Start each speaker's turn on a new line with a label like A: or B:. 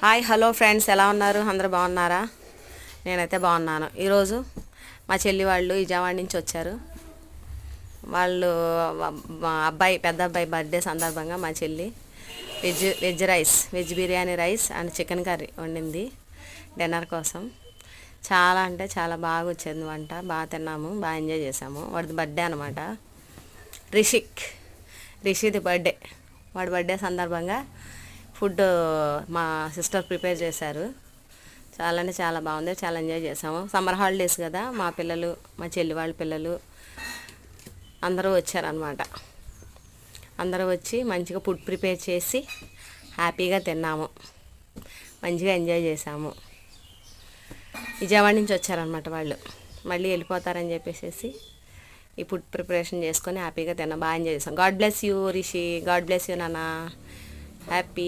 A: Hi hello friends, ఎలా ఉన్నారు? అందరూ బాగున్నారా? నేనైతే బాగున్నాను. ఈరోజు మా చెల్లి వాళ్ళు విజయవాడ నుంచి వచ్చారు. వాళ్ళు మా అబ్బాయి పెద్ద అబ్బాయి బర్త్డే సందర్భంగా మా చెల్లి veg biryani rice and chicken curry వండింది డిన్నర్ కోసం. చాలా అంటే చాలా బాగా వచ్చింది వంట. బాగా తిన్నాము, బాగా ఎంజాయ్ చేసాము. వాడిది బర్త్డే అనమాట. రిషిది బర్త్డే. వాడి బర్త్డే సందర్భంగా ఫుడ్ మా సిస్టర్ ప్రిపేర్ చేశారు. చాలా అంటే చాలా బాగుంది. చాలా ఎంజాయ్ చేసాము. సమ్మర్ హాలిడేస్ కదా, మా పిల్లలు, మా చెల్లి వాళ్ళ పిల్లలు అందరూ వచ్చారనమాట. అందరూ వచ్చి మంచిగా ఫుడ్ ప్రిపేర్ చేసి హ్యాపీగా తిన్నాము, మంచిగా ఎంజాయ్ చేసాము. విజయవాడ నుంచి వచ్చారనమాట వాళ్ళు. మళ్ళీ వెళ్ళిపోతారని చెప్పేసి ఈ ఫుడ్ ప్రిపరేషన్ చేసుకొని హ్యాపీగా తిన్నాం, బాగా ఎంజాయ్ చేసాం. God bless you Rishi, God bless you నాన్న. హ్యాపీ